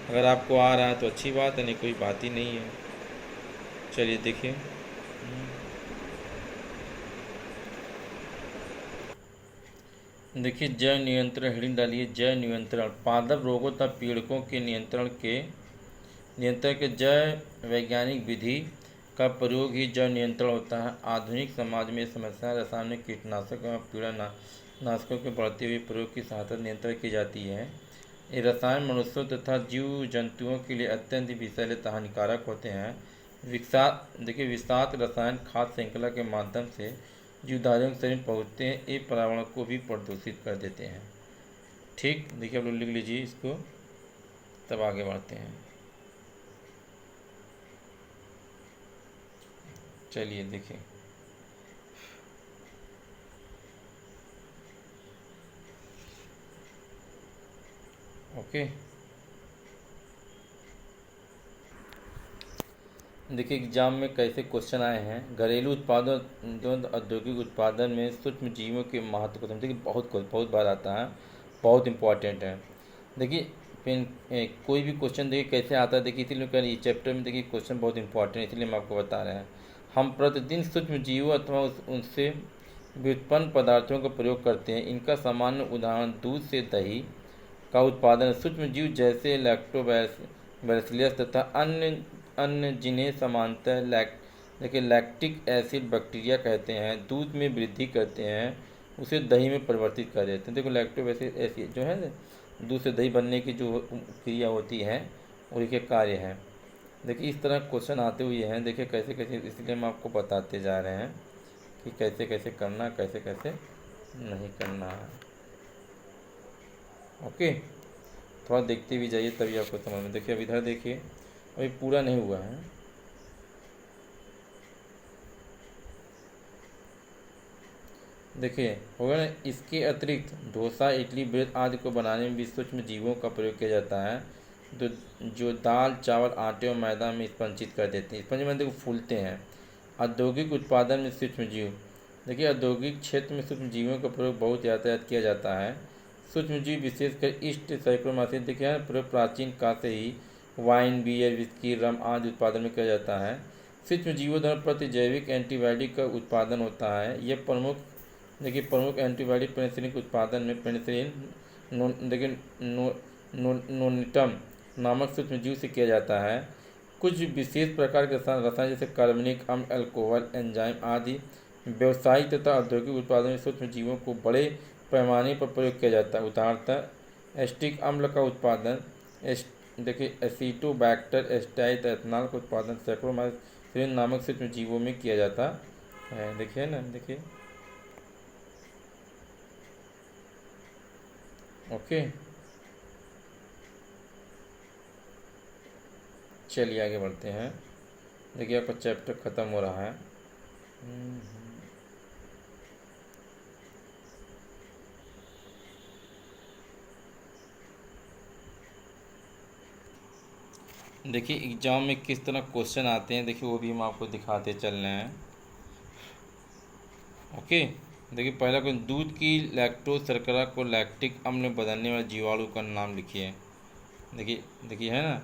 अगर आपको आ रहा है तो अच्छी बात है, नहीं कोई बात ही नहीं है। चलिए देखिए देखिए जैव नियंत्रण हेडिंग डालिए। जैव नियंत्रण पादप रोगों तथा पीड़कों के नियंत्रण के जैव वैज्ञानिक विधि का प्रयोग ही जैव नियंत्रण होता है। आधुनिक समाज में समस्या रासायनिक कीटनाशक एवं नाशकों के बढ़ते हुए प्रयोग की सहायता नियंत्रण की जाती है। ये रसायन मनुष्यों तथा जीव जंतुओं के लिए अत्यंत विषैले तथा हानिकारक होते हैं। विषाक्त रसायन खाद्य श्रृंखला के माध्यम से जीवधारियों के शरीर पहुँचते हैं, ये पर्यावरण को भी प्रदूषित कर देते हैं। ठीक, देखिए आप लोग लिख लीजिए इसको, तब आगे बढ़ते हैं। चलिए देखिए, ओके। देखिए एग्जाम में कैसे क्वेश्चन आए हैं। घरेलू उत्पादन औद्योगिक उत्पादन में सूक्ष्म जीवों के महत्व को समझिए। बहुत बार आता है, बहुत इंपॉर्टेंट है। देखिए कोई भी क्वेश्चन देखिए कैसे आता है, देखिए इसीलिए कह चैप्टर में देखिए क्वेश्चन बहुत इंपॉर्टेंट है, इसलिए हम आपको बता रहे हैं। हम प्रतिदिन सूक्ष्म जीवों अथवा उनसे व्युत्पन्न पदार्थों का प्रयोग करते हैं। इनका सामान्य उदाहरण दूध से दही का उत्पादन। सूक्ष्म जीव जैसे लैक्टोबैसिलस तथा अन्य जिन्हें सामान्यतः लैक्टिक एसिड बैक्टीरिया कहते हैं, दूध में वृद्धि करते हैं, उसे दही में परिवर्तित कर देते हैं। देखो लैक्टोबैसिलस एसिड जो है दूध से दही बनने की जो क्रिया होती है और इसके कार्य हैं। देखिए इस तरह क्वेश्चन आते हुए हैं। देखिए कैसे कैसे, इसलिए हम आपको बताते जा रहे हैं कि कैसे कैसे करना, कैसे कैसे नहीं करना है। ओके, थोड़ा देखते भी जाइए तभी आपको समझ में। देखिए अब इधर देखिए, अभी पूरा नहीं हुआ है। देखिए होगा ना, इसके अतिरिक्त डोसा, इडली, ब्रेड आदि को बनाने में भी सूक्ष्म जीवों का प्रयोग किया जाता है, जो दाल, चावल, आटे और मैदा में स्पंजित कर देते हैं। स्पंज में देखो फूलते हैं। औद्योगिक उत्पादन में सूक्ष्म जीव, देखिए औद्योगिक क्षेत्र में सूक्ष्म जीवों का प्रयोग बहुत यातायात किया जाता है। सूक्ष्म जीव विशेषकर ईस्ट साइक्रोमाइसिस देखिए प्रयोग प्राचीन काल से ही वाइन, बियर, विस्की, रम आदि उत्पादन में किया जाता है। सूक्ष्म जीवों द्वारा प्रतिजैविक एंटीबायोटिक का उत्पादन होता है। यह प्रमुख एंटीबायोटिक पेनिसिलिन के उत्पादन में पेनिसिलिन नोनिटम नामक सूक्ष्म जीव से किया जाता है। कुछ विशेष प्रकार के रसायन जैसे कार्बनिक अम्ल, अल्कोहल, एंजाइम आदि व्यावसायिक तथा औद्योगिक उत्पादन में सूक्ष्म जीवों को बड़े पैमाने पर प्रयोग किया जाता है। उदाहरणतः एस्टिक अम्ल का उत्पादन, देखिए एसिटोबैक्टर एस्टाइल एथनॉल का उत्पादन सैक्रोमाइसिन नामक सूक्ष्म जीवों में किया जाता है। देखिए ना, देखिए ओके। चलिए आगे बढ़ते हैं। देखिए आपका चैप्टर ख़त्म हो रहा है। देखिए एग्जाम में किस तरह क्वेश्चन आते हैं, देखिए वो भी हम आपको दिखाते चल रहे हैं। ओके, देखिए पहला क्वेश्चन, दूध की लैक्टोज शर्करा को लैक्टिक अम्ल में बदलने वाले जीवाणु का नाम लिखिए। देखिए है ना,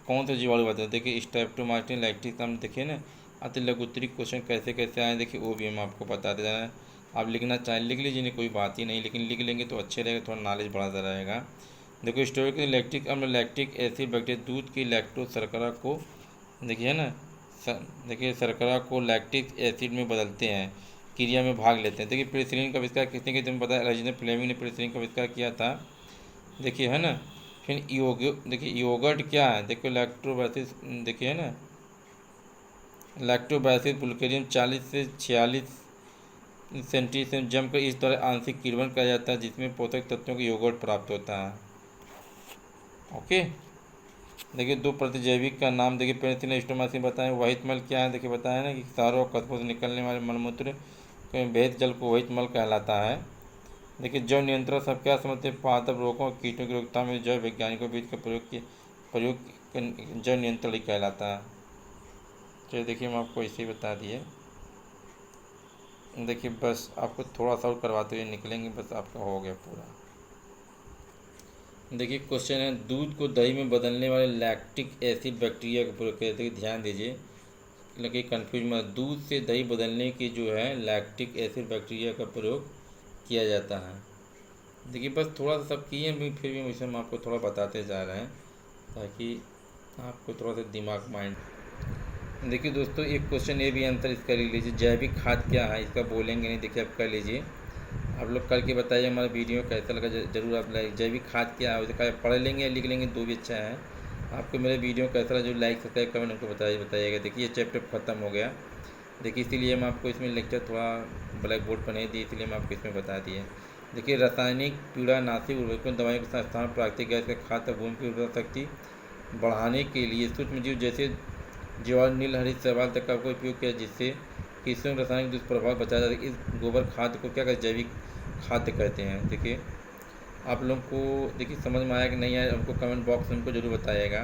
कौन सा जीवाणु बताते हैं। देखिए स्ट्रेप्टोमाइसिन लैक्टिक अम्ल, देखिए ना अति लघुत्तरी क्वेश्चन कैसे कैसे आए, देखिए वो भी हम आपको बताते जा रहे हैं। आप लिखना चाहें लिख लीजिए, नहीं कोई बात ही नहीं, लेकिन लिख लेंगे तो अच्छे रहेगा, थोड़ा नॉलेज बढ़ाता रहेगा। देखो हिस्टोरिकल लैक्टिक अम्ल लैक्टिक एसिड बैक्टीरिया दूध की लैक्टोज शर्करा को, देखिए ना देखिए शर्करा को लैक्टिक एसिड में बदलते हैं, क्रिया में भाग लेते हैं। देखिए पेनिसिलिन का आविष्कार किसने किया, तुम्हें पता है, अलेक्जेंडर फ्लेमिंग ने पेनिसिलिन का आविष्कार किया था। देखिए है ना, फिर देखिए योगर्ट क्या है, देखो लैक्टोबैसिस, देखिए है ना लैक्टोबैसिस बुल्गेरियम 40 से 46 सेंटीमीटर जमकर इस तरह आंशिक किण्वन किया जाता है जिसमें पोषक तत्वों का योगर्ट प्राप्त होता है। ओके, देखिए दो प्रतिजैविक का नाम, देखिए पेनिसिलिन स्टोमासिन बताएं। वहित मल क्या है, देखिए बताया ना कि शहरों और कस्बों से निकलने वाले मलमूत्र भेद जल को वहित मल कहलाता है। देखिए जैव नियंत्रण सब क्या समझते हैं, पादप रोगों और कीटों की रोकथाम में जैव वैज्ञानिकों बीच का प्रयोग जैव नियंत्रण ही कहलाता है। चलिए देखिए हम आपको इसे ही बता दिए। देखिए बस आपको थोड़ा सा और करवाते हुए निकलेंगे, बस आपका हो गया पूरा। देखिए क्वेश्चन है, दूध को दही में बदलने वाले लैक्टिक एसिड बैक्टीरिया का प्रयोग किया। देखिए ध्यान दीजिए, लगे कन्फ्यूज मत, दूध से दही बदलने के जो है लैक्टिक एसिड बैक्टीरिया का प्रयोग किया जाता है। देखिए बस थोड़ा सा सब किए भी, फिर भी वैसे हम आपको थोड़ा बताते जा रहे हैं ताकि आपको थोड़ा सा दिमाग माइंड। देखिए दोस्तों, एक क्वेश्चन ये भी आंसर इसका ले लीजिए, जैविक खाद क्या है, इसका बोलेंगे नहीं। देखिए आप कर लीजिए, आप लोग करके बताइए हमारा वीडियो कैसा लगा। जरूर आप लाइक, जैविक खाद क्या है उसका पढ़ लेंगे या लिख लेंगे, दो भी अच्छा है। आपको मेरा वीडियो कैसा लगा, जो लाइक सब्सक्राइब कमेंट हमको बताइएगा। देखिए ये चैप्टर ख़त्म हो गया। देखिए इसीलिए हम आपको इसमें लेक्चर थोड़ा ब्लैक बोर्ड पर नहीं दिए, इसलिए हम आपको इसमें बता दिए। देखिए रासायनिक कीड़ानाशी उर्वरकों दवाइयों के स्थान प्राकृतिक गैस का खाद भूमि की उर्वरा शक्ति बढ़ाने के लिए सूक्ष्म जीव जैसे जीवाणु नीलहरित शैवाल तक का उपयोग किया, जिससे कृषि में रासायनिक दुष्प्रभाव बचाया जाता है। इस गोबर खाद को क्या कहते हैं, जैविक खाद्य कहते हैं। देखिए आप लोगों को देखिए समझ में आया कि नहीं आया, हमको कमेंट बॉक्स में हमको जरूर बताइएगा।